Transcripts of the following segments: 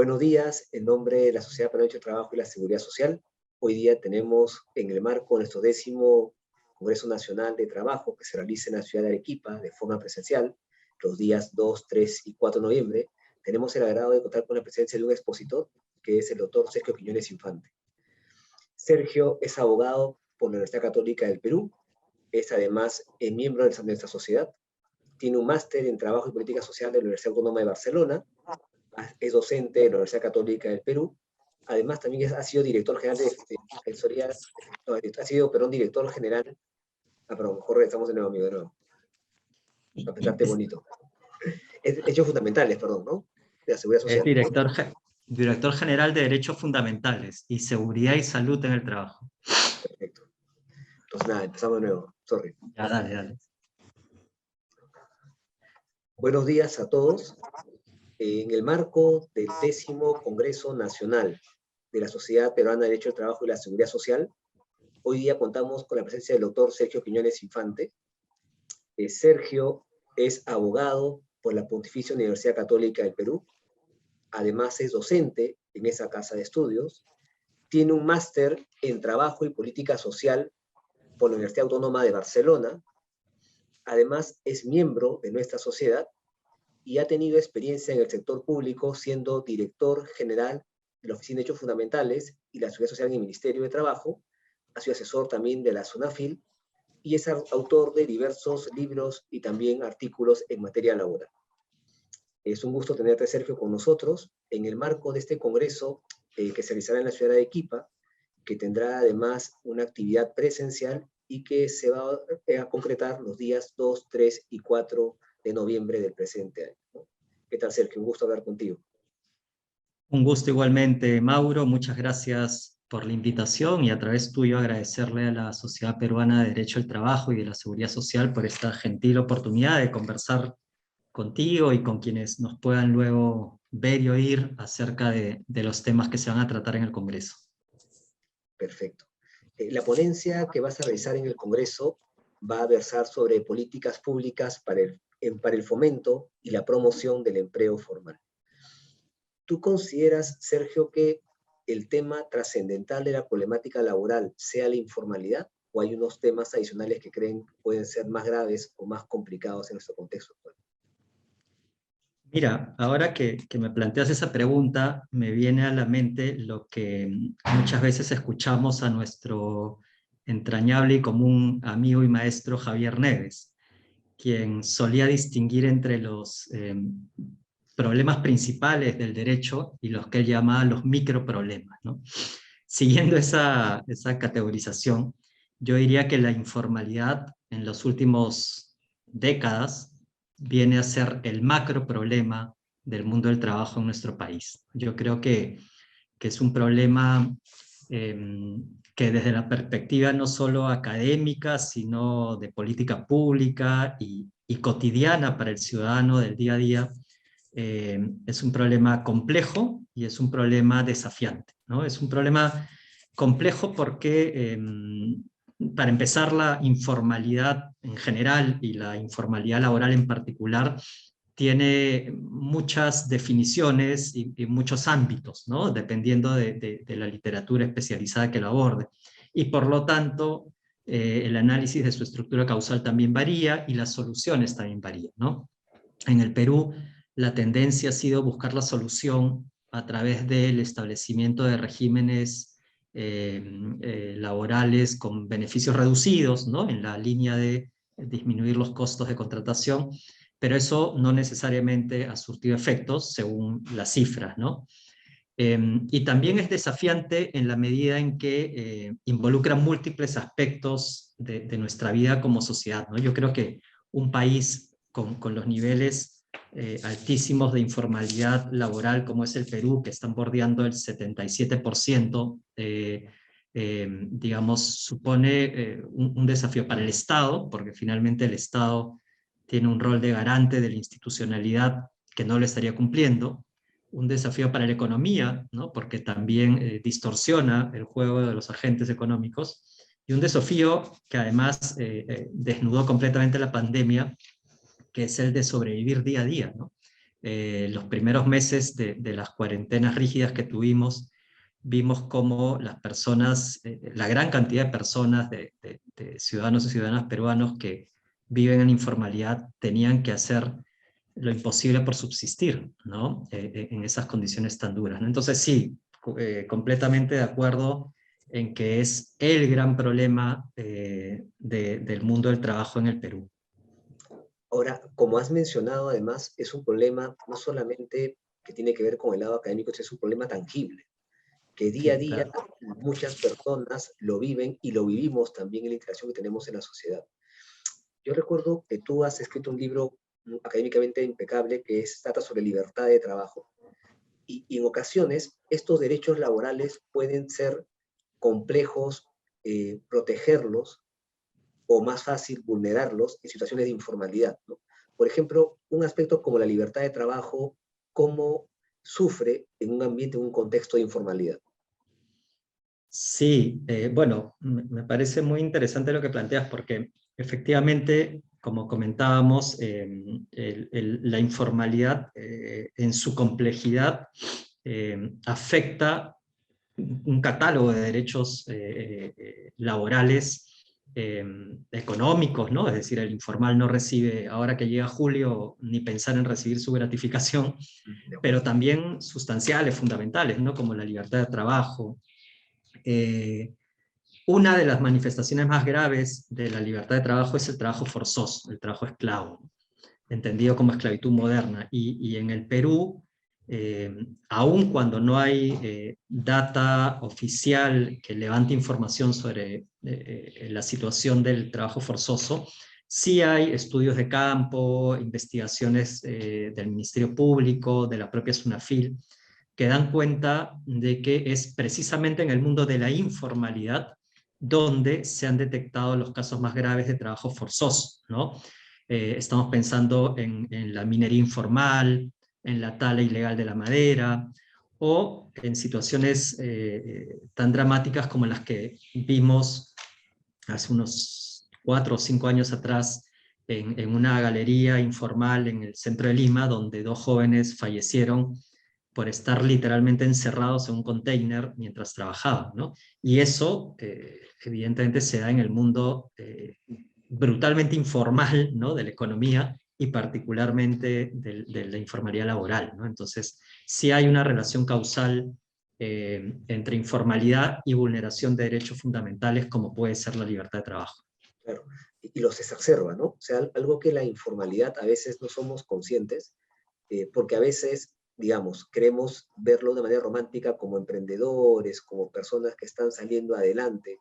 Buenos días, en nombre de la Sociedad para el Derecho al Trabajo y la Seguridad Social. Hoy día tenemos en el marco de nuestro 10º Congreso Nacional de Trabajo que se realiza en la ciudad de Arequipa de forma presencial los días 2, 3 y 4 de noviembre. Tenemos el agrado de contar con la presencia de un expositor que es el doctor Sergio Quiñones Infante. Sergio es abogado por la Universidad Católica del Perú, es además miembro de nuestra sociedad, tiene un máster en Trabajo y Política Social de la Universidad Autónoma de Barcelona, es docente de la Universidad Católica del Perú, además también ha sido director general de Defensoría, ha sido, perdón, director general, pero mejor estamos de nuevo, amigo, de nuevo, para pensarte bonito. Hechos fundamentales, perdón, ¿no? De la seguridad social. Director General de Derechos Fundamentales y Seguridad y Salud en el Trabajo. Perfecto. Entonces nada, empezamos de nuevo, sorry. Ya, dale. Buenos días a todos. En el marco del 10º Congreso Nacional de la Sociedad Peruana de Derecho al Trabajo y la Seguridad Social, hoy día contamos con la presencia del doctor Sergio Quiñones Infante. Sergio es abogado por la Pontificia Universidad Católica del Perú, además es docente en esa casa de estudios, tiene un máster en Trabajo y Política Social por la Universidad Autónoma de Barcelona, además es miembro de nuestra sociedad y ha tenido experiencia en el sector público siendo director general de la Oficina de Hechos Fundamentales y la Seguridad Social en el Ministerio de Trabajo, ha sido asesor también de la SUNAFIL y es autor de diversos libros y también artículos en materia laboral. Es un gusto tenerte, Sergio, con nosotros en el marco de este congreso que se realizará en la ciudad de Arequipa, que tendrá además una actividad presencial y que se va a concretar los días 2, 3 y 4 de noviembre del presente año, ¿no? ¿Qué tal, Sergio? Un gusto hablar contigo. Un gusto igualmente, Mauro. Muchas gracias por la invitación y a través tuyo agradecerle a la Sociedad Peruana de Derecho al Trabajo y de la Seguridad Social por esta gentil oportunidad de conversar contigo y con quienes nos puedan luego ver y oír acerca de los temas que se van a tratar en el Congreso. Perfecto. La ponencia que vas a realizar en el Congreso va a versar sobre políticas públicas para el fomento y la promoción del empleo formal. ¿Tú consideras, Sergio, que el tema trascendental de la problemática laboral sea la informalidad o hay unos temas adicionales que creen pueden ser más graves o más complicados en nuestro contexto actual? Mira, ahora que me planteas esa pregunta, me viene a la mente lo que muchas veces escuchamos a nuestro entrañable y común amigo y maestro Javier Neves, quien solía distinguir entre los problemas principales del derecho y los que él llamaba los microproblemas, ¿no? Siguiendo esa categorización, yo diría que la informalidad en las últimas décadas viene a ser el macro problema del mundo del trabajo en nuestro país. Yo creo que es un problema que desde la perspectiva no solo académica, sino de política pública y cotidiana para el ciudadano del día a día, es un problema complejo y es un problema desafiante, ¿no? Es un problema complejo porque, para empezar, la informalidad en general y la informalidad laboral en particular tiene muchas definiciones y muchos ámbitos, ¿no? Dependiendo de la literatura especializada que lo aborde. Y por lo tanto, el análisis de su estructura causal también varía y las soluciones también varían, ¿no? En el Perú, la tendencia ha sido buscar la solución a través del establecimiento de regímenes laborales con beneficios reducidos, ¿no? En la línea de disminuir los costos de contratación, pero eso no necesariamente ha surtido efectos según las cifras, ¿no? Y también es desafiante en la medida en que involucra múltiples aspectos de nuestra vida como sociedad, ¿no? Yo creo que un país con los niveles altísimos de informalidad laboral como es el Perú, que están bordeando el 77%, digamos, supone un desafío para el Estado, porque finalmente el Estado tiene un rol de garante de la institucionalidad que no lo estaría cumpliendo, un desafío para la economía, ¿no? Porque también distorsiona el juego de los agentes económicos, y un desafío que además desnudó completamente la pandemia, que es el de sobrevivir día a día, ¿no? los primeros meses de las cuarentenas rígidas que tuvimos, vimos cómo las personas, la gran cantidad de personas, de ciudadanos y ciudadanas peruanos que viven en informalidad, tenían que hacer lo imposible por subsistir, ¿no? En esas condiciones tan duras, ¿no? Entonces sí, completamente de acuerdo en que es el gran problema del mundo del trabajo en el Perú. Ahora, como has mencionado, además, es un problema no solamente que tiene que ver con el lado académico, es un problema tangible, que día a Sí, día claro. muchas personas lo viven y lo vivimos también en la interacción que tenemos en la sociedad. Yo recuerdo que tú has escrito un libro académicamente impecable trata sobre libertad de trabajo. Y en ocasiones estos derechos laborales pueden ser complejos protegerlos o más fácil vulnerarlos en situaciones de informalidad, ¿no? Por ejemplo, un aspecto como la libertad de trabajo, ¿cómo sufre en un ambiente, en un contexto de informalidad? Sí, bueno, me parece muy interesante lo que planteas porque efectivamente, como comentábamos, la informalidad en su complejidad afecta un catálogo de derechos laborales, económicos, ¿no? Es decir, el informal no recibe, ahora que llega julio, ni pensar en recibir su gratificación, De pero acuerdo. también sustanciales, fundamentales, ¿no? Como la libertad de trabajo. Eh, una de las manifestaciones más graves de la libertad de trabajo es el trabajo forzoso, el trabajo esclavo, entendido como esclavitud moderna. Y en el Perú, aun cuando no hay data oficial que levante información sobre la situación del trabajo forzoso, sí hay estudios de campo, investigaciones del Ministerio Público, de la propia SUNAFIL, que dan cuenta de que es precisamente en el mundo de la informalidad donde se han detectado los casos más graves de trabajo forzoso, ¿no? Estamos pensando en la minería informal, en la tala ilegal de la madera, o en situaciones tan dramáticas como las que vimos hace unos 4 o 5 años atrás en una galería informal en el centro de Lima, donde 2 jóvenes fallecieron por estar literalmente encerrados en un container mientras trabajaban, ¿no? Y eso, evidentemente, se da en el mundo brutalmente informal, ¿no? De la economía y particularmente de la informalidad laboral, ¿no? Entonces, sí hay una relación causal entre informalidad y vulneración de derechos fundamentales como puede ser la libertad de trabajo. Claro. Y los exacerba, ¿no? O sea, algo que la informalidad a veces no somos conscientes, porque a veces, digamos, queremos verlo de manera romántica como emprendedores, como personas que están saliendo adelante,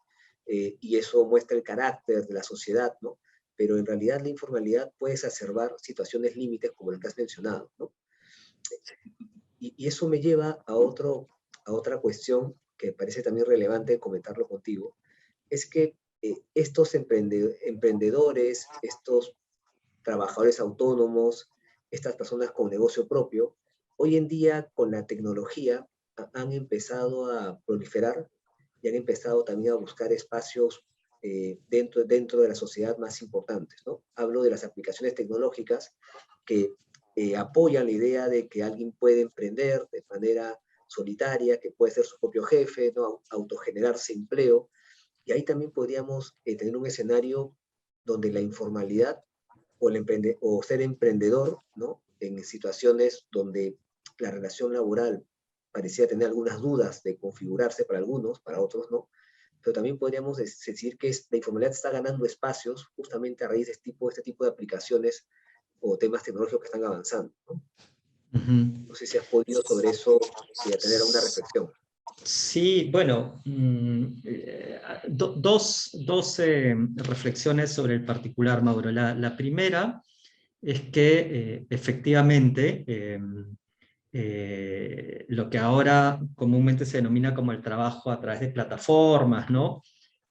y eso muestra el carácter de la sociedad, ¿no? Pero en realidad la informalidad puede exacerbar situaciones límites como las que has mencionado, ¿no? Y eso me lleva a otra cuestión que parece también relevante comentarlo contigo, es que estos emprendedores, estos trabajadores autónomos, estas personas con negocio propio, hoy en día con la tecnología han empezado a proliferar y han empezado también a buscar espacios dentro de la sociedad más importantes, ¿no? Hablo de las aplicaciones tecnológicas que apoyan la idea de que alguien puede emprender de manera solitaria, que puede ser su propio jefe, ¿no? Autogenerarse empleo. Y ahí también podríamos tener un escenario donde la informalidad o ser emprendedor, ¿no? En situaciones donde la relación laboral parecía tener algunas dudas de configurarse para algunos, para otros no, pero también podríamos decir que la informalidad está ganando espacios justamente a raíz de este tipo de aplicaciones o temas tecnológicos que están avanzando, ¿no? Uh -huh. No sé si has podido sobre eso tener una reflexión. Sí, bueno, dos reflexiones sobre el particular, Mauro. La primera es que efectivamente lo que ahora comúnmente se denomina como el trabajo a través de plataformas, ¿no?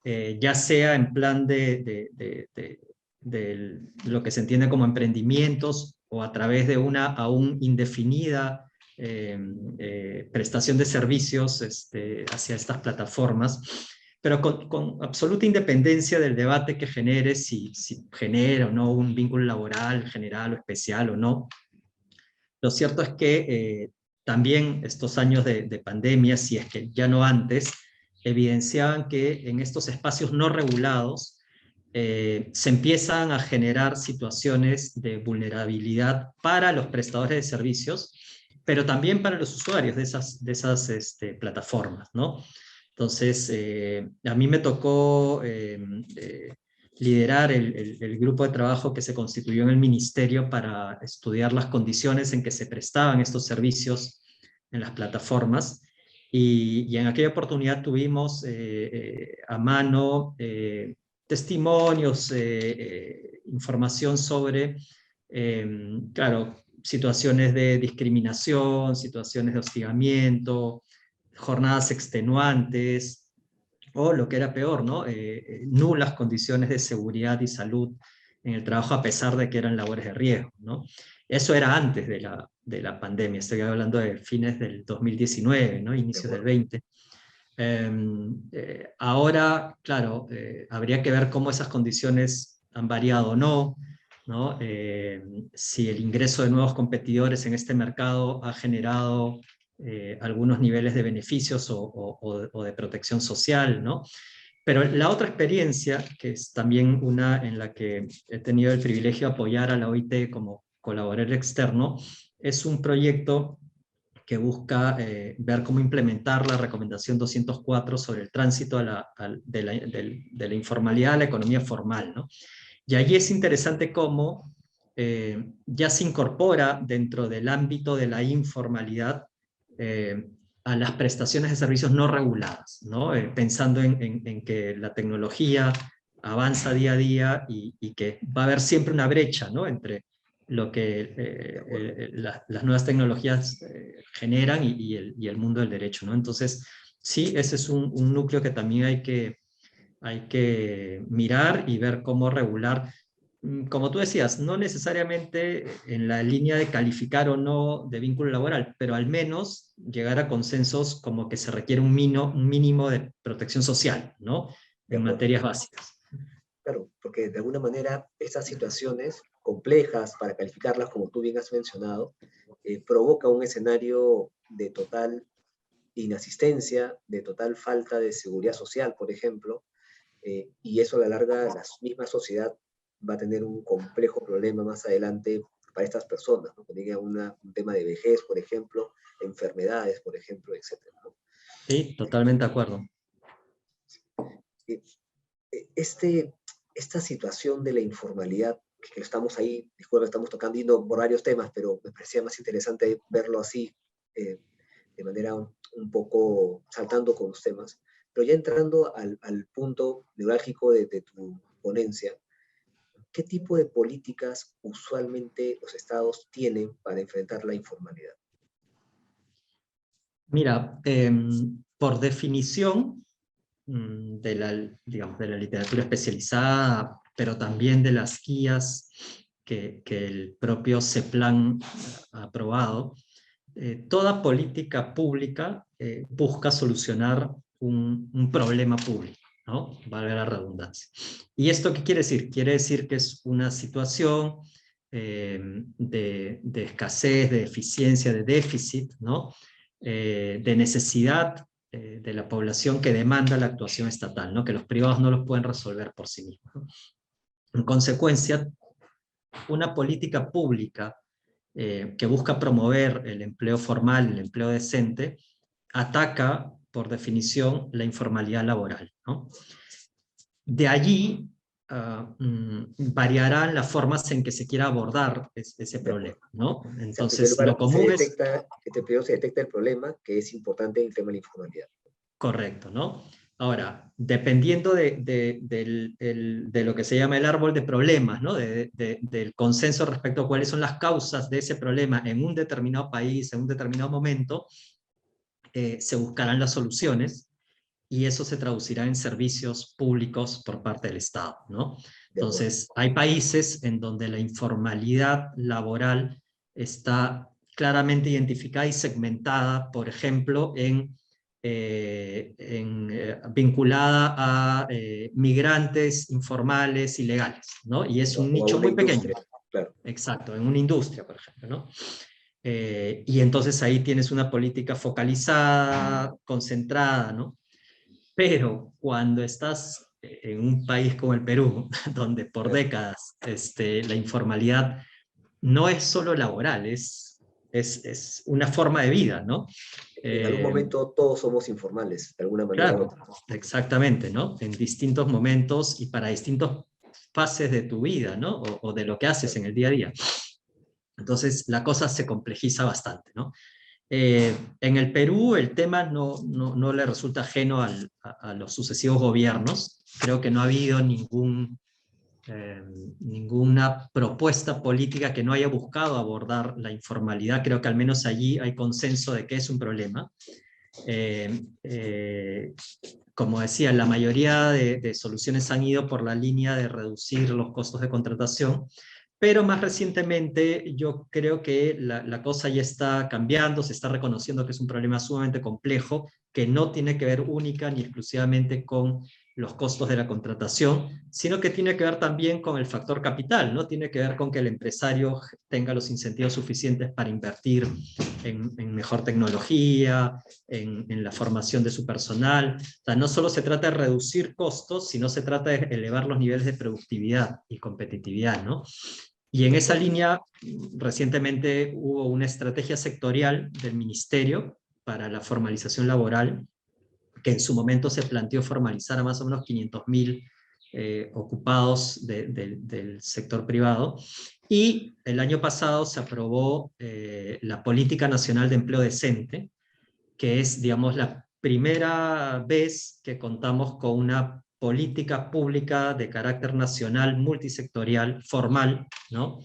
Ya sea en plan de lo que se entiende como emprendimientos o a través de una aún indefinida prestación de servicios hacia estas plataformas, pero con absoluta independencia del debate que genere, si genera o no un vínculo laboral general o especial o no. Lo cierto es que también estos años de pandemia, si es que ya no antes, evidenciaban que en estos espacios no regulados se empiezan a generar situaciones de vulnerabilidad para los prestadores de servicios, pero también para los usuarios de esas plataformas, ¿no? Entonces, a mí me tocó liderar el grupo de trabajo que se constituyó en el ministerio para estudiar las condiciones en que se prestaban estos servicios en las plataformas, y en aquella oportunidad tuvimos a mano testimonios, información sobre, claro, situaciones de discriminación, situaciones de hostigamiento, jornadas extenuantes, o lo que era peor, ¿no? Nulas condiciones de seguridad y salud en el trabajo, a pesar de que eran labores de riesgo, ¿no? Eso era antes de la pandemia, estoy hablando de fines del 2019, ¿no? De Inicios del acuerdo. 20. Ahora, claro, habría que ver cómo esas condiciones han variado o no, ¿no? Si el ingreso de nuevos competidores en este mercado ha generado algunos niveles de beneficios o de protección social, ¿no? Pero la otra experiencia, que es también una en la que he tenido el privilegio de apoyar a la OIT como colaborador externo, es un proyecto que busca ver cómo implementar la recomendación 204 sobre el tránsito de la informalidad a la economía formal, ¿no? Y allí es interesante cómo ya se incorpora dentro del ámbito de la informalidad eh, a las prestaciones de servicios no reguladas, ¿no? Pensando en que la tecnología avanza día a día, y que va a haber siempre una brecha, ¿no? Entre lo que las nuevas tecnologías generan y el mundo del derecho, ¿no? Entonces, sí, ese es un núcleo que también hay que mirar y ver cómo regular. Como tú decías, no necesariamente en la línea de calificar o no de vínculo laboral, pero al menos llegar a consensos como que se requiere un mínimo de protección social, ¿no? De En acuerdo. materias básicas. Claro, porque de alguna manera estas situaciones complejas, para calificarlas como tú bien has mencionado, provoca un escenario de total inasistencia, de total falta de seguridad social, por ejemplo, y eso a la larga la misma sociedad va a tener un complejo problema más adelante para estas personas, ¿no? Cuando llegue a un tema de vejez, por ejemplo, enfermedades, por ejemplo, etcétera, ¿no? Sí, totalmente de acuerdo. Eh, este, esta situación de la informalidad, que estamos ahí, disculpa, estamos tocando y no por varios temas, pero me parecía más interesante verlo así, de manera un poco saltando con los temas, pero ya entrando al punto neurálgico de tu ponencia, ¿qué tipo de políticas usualmente los estados tienen para enfrentar la informalidad? Mira, por definición digamos, de la literatura especializada, pero también de las guías que el propio CEPLAN ha aprobado, toda política pública busca solucionar un problema público, ¿no? Valga la redundancia. ¿Y esto qué quiere decir? Quiere decir que es una situación de escasez, de deficiencia, de déficit, ¿no? De necesidad de la población, que demanda la actuación estatal, ¿no? Que los privados no los pueden resolver por sí mismos, ¿no? En consecuencia, una política pública que busca promover el empleo formal, el empleo decente, ataca, por definición, la informalidad laboral, ¿no? De allí variarán las formas en que se quiera abordar ese De acuerdo. problema, ¿no? O sea, en primer Entonces, lo lugar, común es primero se detecta el problema, que es importante en el tema de la informalidad. correcto, ¿no? Ahora, dependiendo de lo que se llama el árbol de problemas, ¿no? Del consenso respecto a cuáles son las causas de ese problema en un determinado país, en un determinado momento, se buscarán las soluciones, y eso se traducirá en servicios públicos por parte del Estado, ¿no? De acuerdo. Entonces, hay países en donde la informalidad laboral está claramente identificada y segmentada, por ejemplo, vinculada a migrantes informales ilegales, ¿no? Y es un O a nicho una muy pequeño. industria, claro. Exacto, en una industria, por ejemplo, ¿no? Y entonces ahí tienes una política focalizada, concentrada, ¿no? Pero cuando estás en un país como el Perú, donde por décadas la informalidad no es solo laboral, es una forma de vida, ¿no? En algún Eh, momento todos somos informales, de alguna manera u claro, otra. exactamente, ¿no? En distintos momentos y para distintas fases de tu vida, ¿no? O de lo que haces en el día a día. Entonces la cosa se complejiza bastante, ¿no? En el Perú el tema no le resulta ajeno a los sucesivos gobiernos. Creo que no ha habido eh, ninguna propuesta política que no haya buscado abordar la informalidad. Creo que al menos allí hay consenso de que es un problema. Eh, eh, Como decía, la mayoría de soluciones han ido por la línea de reducir los costos de contratación, pero más recientemente yo creo que la cosa ya está cambiando, se está reconociendo que es un problema sumamente complejo, que no tiene que ver única ni exclusivamente con los costos de la contratación, sino que tiene que ver también con el factor capital, ¿no? Tiene que ver con que el empresario tenga los incentivos suficientes para invertir en mejor tecnología, en la formación de su personal. O sea, no solo se trata de reducir costos, sino se trata de elevar los niveles de productividad y competitividad, ¿no? Y en De esa acuerdo. línea, recientemente hubo una estrategia sectorial del Ministerio para la formalización laboral, que en su momento se planteó formalizar a más o menos 500.000 ocupados del sector privado. Y el año pasado se aprobó la Política Nacional de Empleo Decente, que es, digamos, la primera vez que contamos con una política pública de carácter nacional, multisectorial, formal, ¿no?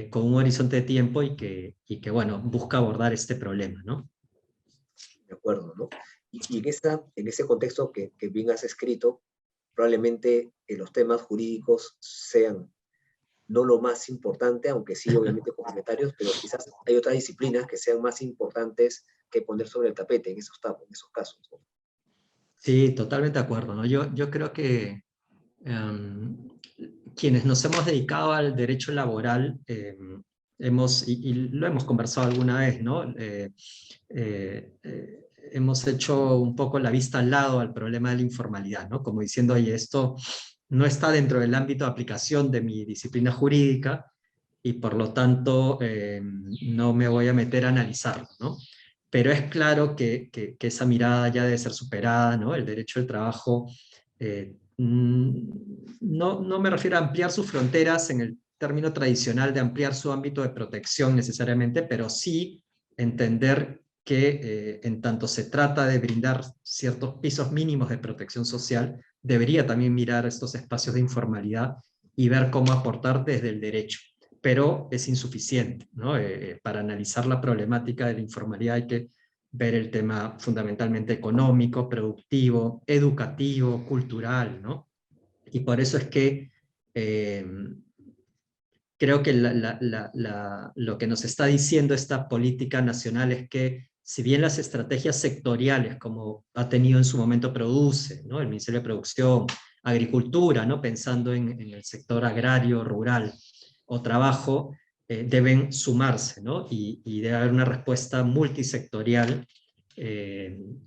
Con un horizonte de tiempo y que, bueno, busca abordar este problema, ¿no? De acuerdo, ¿no? Y en ese contexto que bien has escrito, probablemente los temas jurídicos sean no lo más importante, aunque sí, obviamente complementarios, pero quizás hay otras disciplinas que sean más importantes que poner sobre el tapete en esos casos, ¿no? Sí, totalmente de acuerdo, ¿no? Yo creo que um, quienes nos hemos dedicado al derecho laboral, y lo hemos conversado alguna vez, ¿no? Hemos hecho un poco la vista al lado al problema de la informalidad, ¿no? Como diciendo, oye, esto no está dentro del ámbito de aplicación de mi disciplina jurídica y por lo tanto no me voy a meter a analizarlo, ¿no? Pero es claro que esa mirada ya debe ser superada, ¿no? El derecho al trabajo, no me refiero a ampliar sus fronteras en el término tradicional de ampliar su ámbito de protección necesariamente, pero sí entender que en tanto se trata de brindar ciertos pisos mínimos de protección social, debería también mirar estos espacios de informalidad y ver cómo aportar desde el derecho. Pero es insuficiente, ¿no? Para analizar la problemática de la informalidad hay que ver el tema fundamentalmente económico, productivo, educativo, cultural, ¿no? Y por eso es que eh, creo que lo que nos está diciendo esta política nacional es que si bien las estrategias sectoriales, como ha tenido en su momento Produce, ¿no? El Ministerio de Producción, Agricultura, ¿no? Pensando en el sector agrario, rural o trabajo, deben sumarse, ¿no? Y debe haber una respuesta multisectorial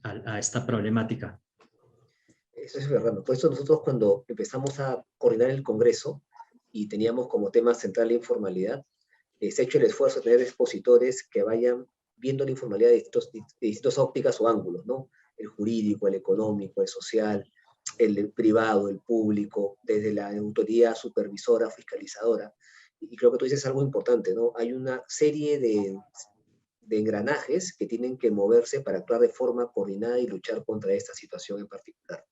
a esta problemática. Eso es verdad, ¿no? Por eso nosotros cuando empezamos a coordinar el Congreso y teníamos como tema central la informalidad, se ha hecho el esfuerzo de tener expositores que vayan viendo la informalidad de distintas ópticas o ángulos, ¿no? El jurídico, el económico, el social, el privado, el público, desde la autoridad supervisora, fiscalizadora. Y creo que tú dices algo importante, ¿no? Hay una serie de engranajes que tienen que moverse para actuar de forma coordinada y luchar contra esta situación en particular.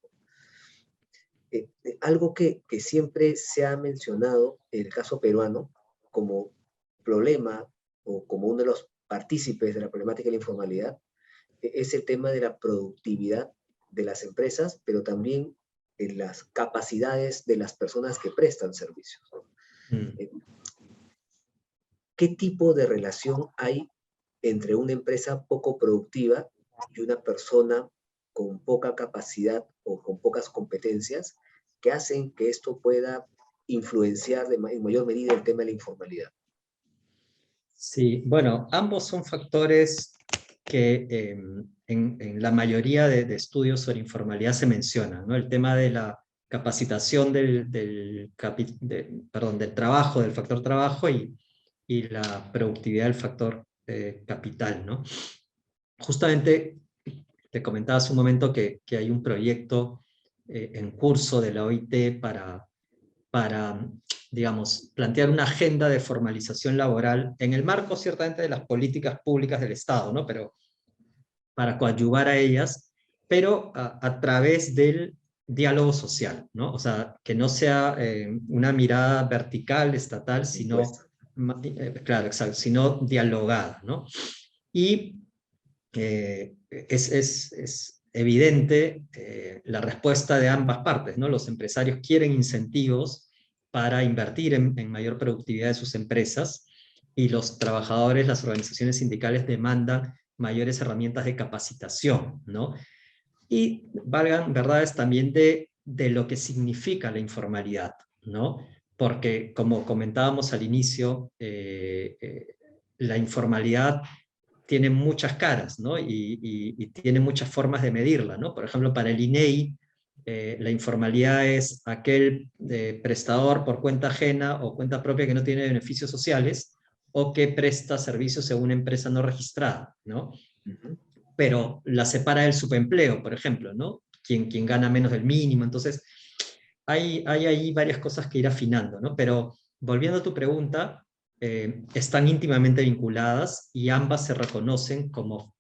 Algo que siempre se ha mencionado en el caso peruano como problema o como uno de los partícipes de la problemática de la informalidad es el tema de la productividad de las empresas, pero también en las capacidades de las personas que prestan servicios, ¿no? Mm. Eh, ¿Qué tipo de relación hay entre una empresa poco productiva y una persona con poca capacidad o con pocas competencias que hacen que esto pueda influenciar en mayor medida el tema de la informalidad? Sí, bueno, ambos son factores que en la mayoría de estudios sobre informalidad se mencionan, ¿no? El tema de la capacitación perdón, del trabajo, del factor trabajo y la productividad del factor capital, ¿no? Justamente te comentaba hace un momento que hay un proyecto en curso de la OIT para, digamos, plantear una agenda de formalización laboral en el marco ciertamente de las políticas públicas del Estado, ¿no? Pero para coadyuvar a ellas, pero a través del diálogo social, ¿no? O sea, que no sea una mirada vertical, estatal, sino, Impuesta. claro, exacto, sino dialogada, ¿no? Y es evidente la respuesta de ambas partes, ¿no? Los empresarios quieren incentivos para invertir en mayor productividad de sus empresas y los trabajadores, las organizaciones sindicales demandan mayores herramientas de capacitación, ¿no? Y valgan verdades también de lo que significa la informalidad, ¿no? Porque como comentábamos al inicio, la informalidad tiene muchas caras, ¿no? Y tiene muchas formas de medirla, ¿no? Por ejemplo, para el INEI, la informalidad es aquel prestador por cuenta ajena o cuenta propia que no tiene beneficios sociales o que presta servicios en una empresa no registrada, ¿no? Ujú. Pero la separa del subempleo, por ejemplo, ¿no? Quien gana menos del mínimo. Entonces, hay ahí varias cosas que ir afinando, ¿no? Pero volviendo a tu pregunta, están íntimamente vinculadas y ambas se reconocen como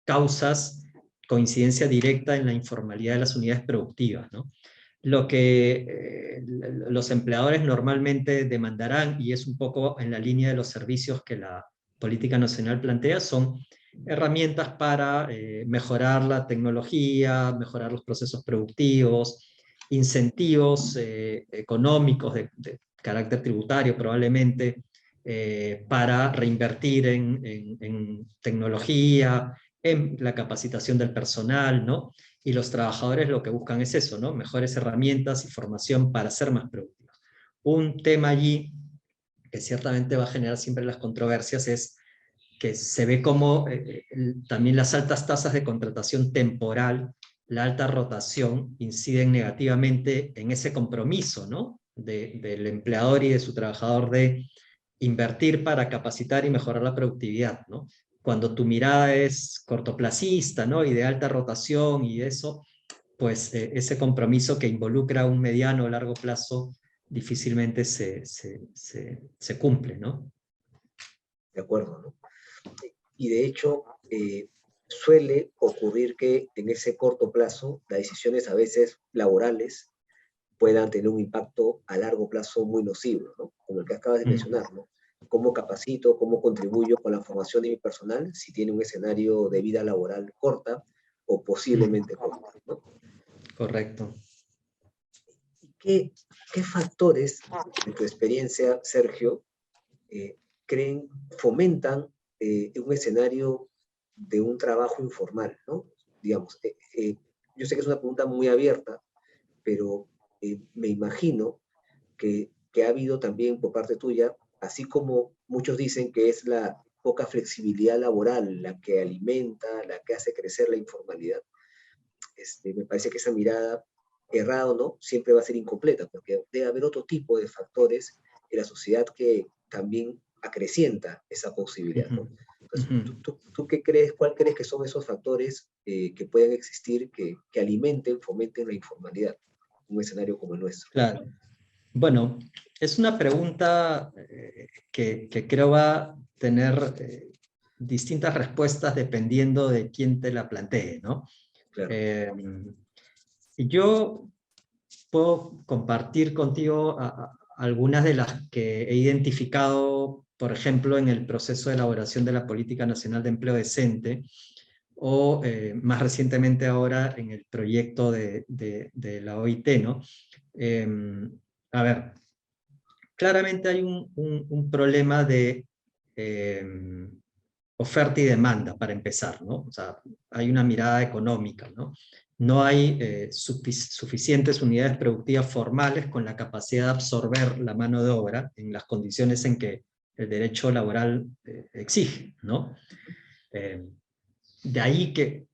causas, coincidencia directa en la informalidad de las unidades productivas, ¿no? Lo que los empleadores normalmente demandarán, y es un poco en la línea de los servicios que la política nacional plantea, son herramientas para mejorar la tecnología, mejorar los procesos productivos, incentivos económicos de carácter tributario probablemente, para reinvertir en tecnología, en la capacitación del personal, ¿no? Y los trabajadores lo que buscan es eso, ¿no? Mejores herramientas y formación para ser más productivos. Un tema allí que ciertamente va a generar siempre las controversias es que se ve como también las altas tasas de contratación temporal, la alta rotación, inciden negativamente en ese compromiso, ¿no? Del empleador y de su trabajador de invertir para capacitar y mejorar la productividad, ¿no? Cuando tu mirada es cortoplacista, ¿no? Y de alta rotación y eso, pues ese compromiso que involucra un mediano o largo plazo difícilmente se cumple, ¿no? De acuerdo, ¿no? Y de hecho, suele ocurrir que en ese corto plazo las decisiones a veces laborales puedan tener un impacto a largo plazo muy nocivo, ¿no? Como el que acabas de Mm, mencionar, ¿no? ¿Cómo capacito, cómo contribuyo con la formación de mi personal si tiene un escenario de vida laboral corta o posiblemente mm, corta, ¿no? correcto. ¿Qué, qué factores, en tu experiencia, Sergio, eh, creen, fomentan un escenario de un trabajo informal, ¿no? Digamos, yo sé que es una pregunta muy abierta, pero me imagino que ha habido también por parte tuya, así como muchos dicen que es la poca flexibilidad laboral la que alimenta, la que hace crecer la informalidad. Me parece que esa mirada, errada o no, siempre va a ser incompleta, porque debe haber otro tipo de factores en la sociedad que también acrecienta esa posibilidad, Ujú, ¿no? Entonces, ujú. ¿tú qué crees, cuál crees que son esos factores que pueden existir, que alimenten, fomenten la informalidad en un escenario como el nuestro? Claro. Bueno, es una pregunta que creo va a tener distintas respuestas dependiendo de quién te la plantee, ¿no? Claro. Eh, y yo puedo compartir contigo algunas de las que he identificado, por ejemplo, en el proceso de elaboración de la Política Nacional de Empleo Decente, o más recientemente ahora en el proyecto de la OIT, ¿no? Eh, a ver, claramente hay un problema de oferta y demanda para empezar, ¿no? O sea, hay una mirada económica, ¿no? No hay suficientes unidades productivas formales con la capacidad de absorber la mano de obra en las condiciones en que el derecho laboral exige, ¿no? De ahí que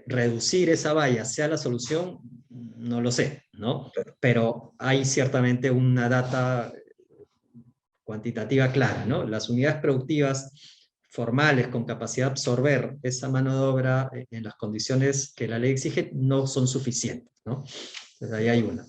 reducir esa valla sea la solución, no lo sé, ¿no? Pero hay ciertamente una data cuantitativa clara, ¿no? Las unidades productivas formales con capacidad de absorber esa mano de obra en las condiciones que la ley exige no son suficientes, ¿no? Entonces ahí hay una.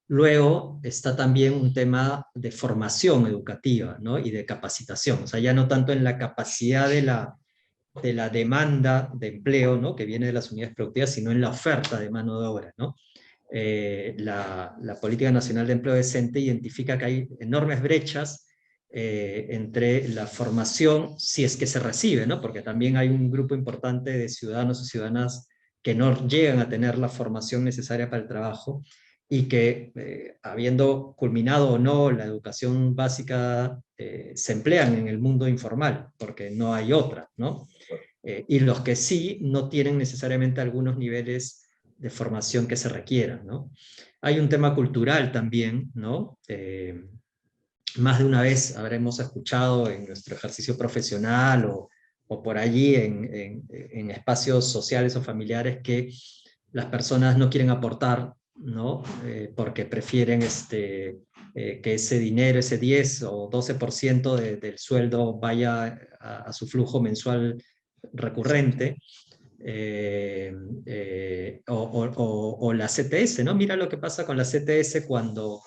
Luego está también un tema de formación educativa, ¿no? Y de capacitación, o sea, ya no tanto en la capacidad de la demanda de empleo, ¿no? Que viene de las unidades productivas, sino en la oferta de mano de obra, ¿no? La Política Nacional de Empleo Decente identifica que hay enormes brechas entre la formación, si es que se recibe, ¿no? Porque también hay un grupo importante de ciudadanos y ciudadanas que no llegan a tener la formación necesaria para el trabajo, y que habiendo culminado o no la educación básica, se emplean en el mundo informal, porque no hay otra, ¿no? Y los que sí no tienen necesariamente algunos niveles de formación que se requieran, ¿no? Hay un tema cultural también, ¿no? Más de una vez habremos escuchado en nuestro ejercicio profesional o por allí en espacios sociales o familiares que las personas no quieren aportar, ¿no? Porque prefieren que ese dinero, ese 10 o 12% del sueldo vaya a su flujo mensual recurrente, o la CTS, ¿no? Mira lo que pasa con la CTS cuando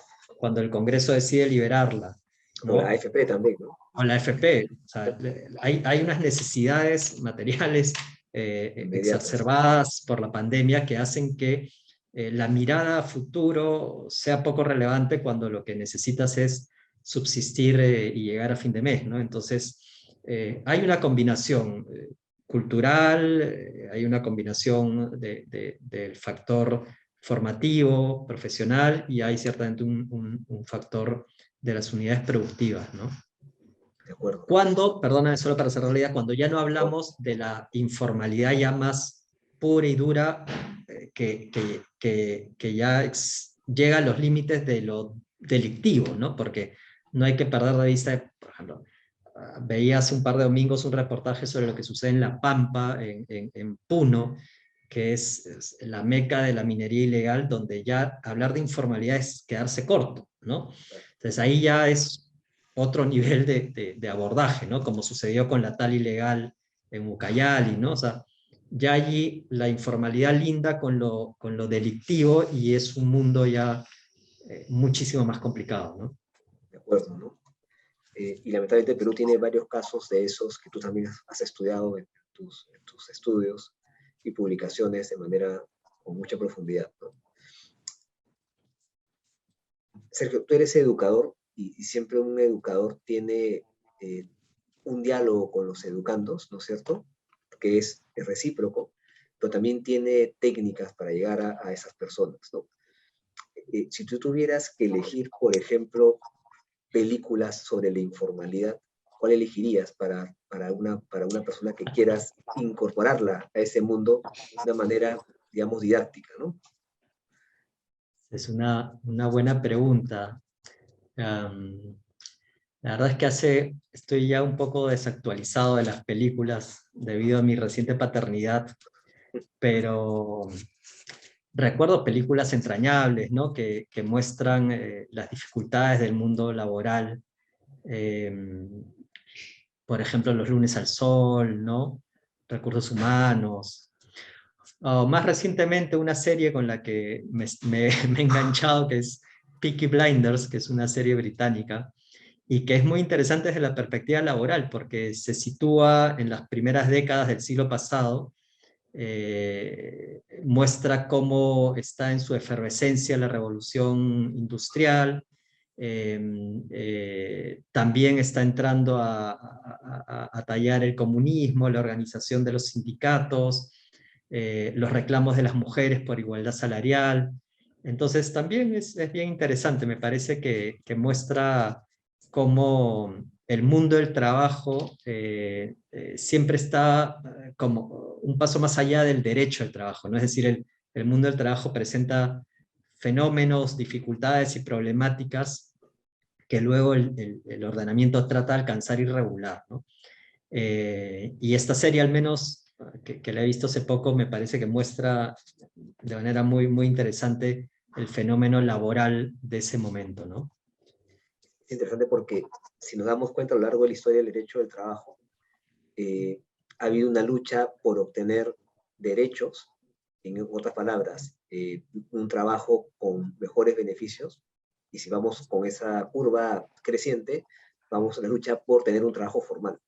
el Congreso decide liberarla, O la ¿no? AFP también, ¿no? O la AFP, o sea, hay unas necesidades materiales Inmediatas. exacerbadas por la pandemia que hacen que la mirada a futuro sea poco relevante cuando lo que necesitas es subsistir y llegar a fin de mes, ¿no? Entonces, hay una combinación cultural, hay una combinación del factor formativo, profesional, y hay ciertamente un factor de las unidades productivas, ¿no? De acuerdo. Cuando, perdóname solo para cerrar la idea, cuando ya no Por favor. hablamos de la informalidad ya más pura y dura, que ya llega a los límites de lo delictivo, ¿no? Porque no hay que perder de vista, por ejemplo, veía hace un par de domingos un reportaje sobre lo que sucede en La Pampa, en Puno, que es la meca de la minería ilegal, donde ya hablar de informalidad es quedarse corto, ¿no? Entonces ahí ya es otro nivel de abordaje, ¿no? Como sucedió con la tal ilegal en Ucayali, ¿no? O sea, ya allí la informalidad linda con lo delictivo, y es un mundo ya muchísimo más complicado, ¿no? De acuerdo, ¿no? Y lamentablemente Perú tiene varios casos de esos que tú también has estudiado en tus estudios y publicaciones de manera con mucha profundidad, ¿no? Sergio, tú eres educador y siempre un educador tiene un diálogo con los educandos, ¿no es cierto? Que es recíproco, pero también tiene técnicas para llegar a esas personas, ¿no? Si tú tuvieras que elegir, por ejemplo, películas sobre la informalidad, ¿cuál elegirías para una persona que quieras incorporarla a ese mundo de una manera, digamos, didáctica, ¿no? Es una buena pregunta. Um, la verdad es que estoy ya un poco desactualizado de las películas debido a mi reciente paternidad, pero recuerdo películas entrañables, ¿no? Que muestran las dificultades del mundo laboral. Eh, por ejemplo, Los lunes al sol, ¿no? Recursos humanos. O más recientemente una serie con la que me he enganchado, que es Peaky Blinders, que es una serie británica, y que es muy interesante desde la perspectiva laboral, porque se sitúa en las primeras décadas del siglo pasado. Muestra cómo está en su efervescencia la revolución industrial. También está entrando a tallar el comunismo, la organización de los sindicatos, los reclamos de las mujeres por igualdad salarial. Entonces también es bien interesante, me parece que muestra cómo el mundo del trabajo siempre está como un paso más allá del derecho al trabajo, ¿no? Es decir, el mundo del trabajo presenta fenómenos, dificultades y problemáticas que luego el ordenamiento trata de alcanzar y regular, ¿no? Y esta serie, al menos, que la he visto hace poco, me parece que muestra de manera muy, muy interesante el fenómeno laboral de ese momento, ¿no? Es interesante porque si nos damos cuenta a lo largo de la historia del derecho del trabajo, eh, ha habido una lucha por obtener derechos, en otras palabras, un trabajo con mejores beneficios, y si vamos con esa curva creciente, vamos a la lucha por tener un trabajo formal.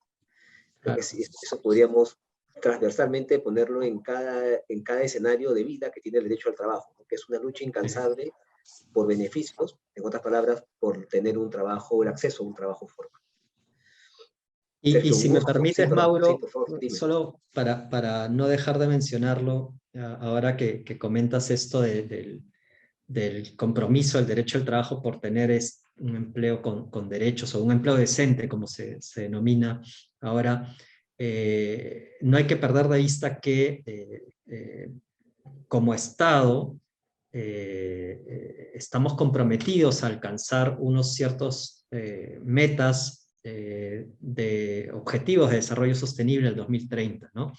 Creo que Claro. sí, eso podríamos transversalmente ponerlo en cada escenario de vida que tiene el derecho al trabajo, ¿no? Que es una lucha Sí. incansable por beneficios, en otras palabras, por tener un trabajo, el acceso a un trabajo formal. Y Sergio, un si me gusto. Sí, permites, perdón. Sí, Mauro, por favor, dime. solo para no dejar de mencionarlo, ahora que comentas esto del compromiso, del derecho al trabajo por tener un empleo con derechos o un empleo decente, como se denomina ahora, no hay que perder de vista que como Estado estamos comprometidos a alcanzar unos ciertos metas de objetivos de desarrollo sostenible el 2030, ¿no?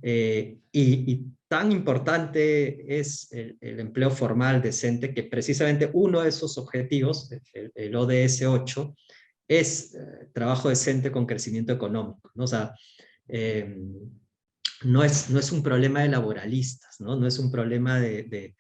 Y tan importante es el empleo formal decente que precisamente uno de esos objetivos, el ODS 8, es trabajo decente con crecimiento económico, ¿no? O sea, eh, no es un problema de laboralistas, ¿no? No es un problema de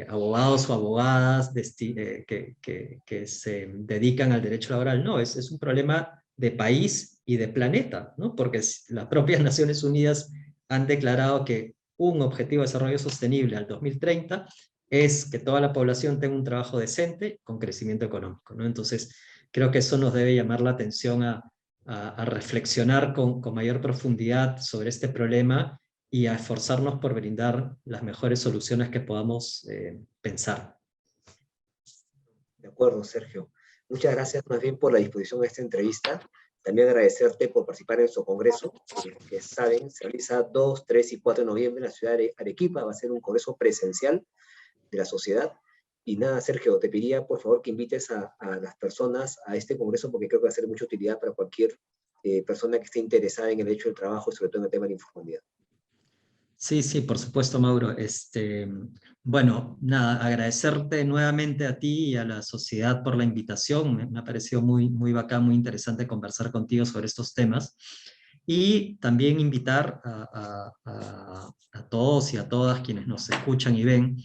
abogados o abogadas que se dedican al derecho laboral, no, es un problema de país y de planeta, ¿no? Porque las propias Naciones Unidas han declarado que un objetivo de desarrollo sostenible al 2030 es que toda la población tenga un trabajo decente con crecimiento económico, ¿no? Entonces, creo que eso nos debe llamar la atención a reflexionar con mayor profundidad sobre este problema y a esforzarnos por brindar las mejores soluciones que podamos pensar. De acuerdo, Sergio. Muchas gracias más bien por la disposición a esta entrevista. También agradecerte por participar en nuestro congreso, que saben, se realiza 2, 3 y 4 de noviembre en la ciudad de Arequipa. Va a ser un congreso presencial de la sociedad. Y nada, Sergio, te pediría por favor que invites a las personas a este congreso porque creo que va a ser de mucha utilidad para cualquier persona que esté interesada en el derecho del trabajo y sobre todo en el tema de la informalidad. Sí, sí, por supuesto, Mauro. Bueno, nada, agradecerte nuevamente a ti y a la sociedad por la invitación. Me ha parecido muy, muy bacán, muy interesante conversar contigo sobre estos temas. Y también invitar a todos y a todas quienes nos escuchan y ven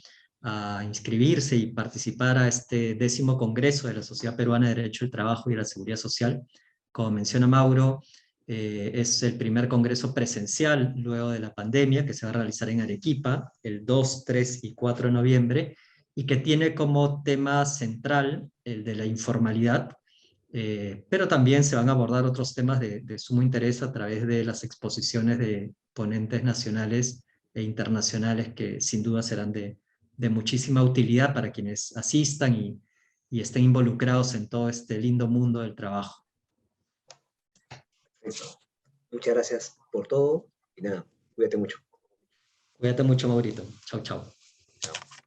a inscribirse y participar a este 10º Congreso de la Sociedad Peruana de Derecho del Trabajo y de la Seguridad Social. Como menciona Mauro, es el primer congreso presencial luego de la pandemia que se va a realizar en Arequipa el 2, 3 y 4 de noviembre y que tiene como tema central el de la informalidad, pero también se van a abordar otros temas de sumo interés a través de las exposiciones de ponentes nacionales e internacionales que sin duda serán de muchísima utilidad para quienes asistan y estén involucrados en todo este lindo mundo del trabajo. Muchas gracias por todo y nada, cuídate mucho. Cuídate mucho, Maurito. Chau, chau. Chao.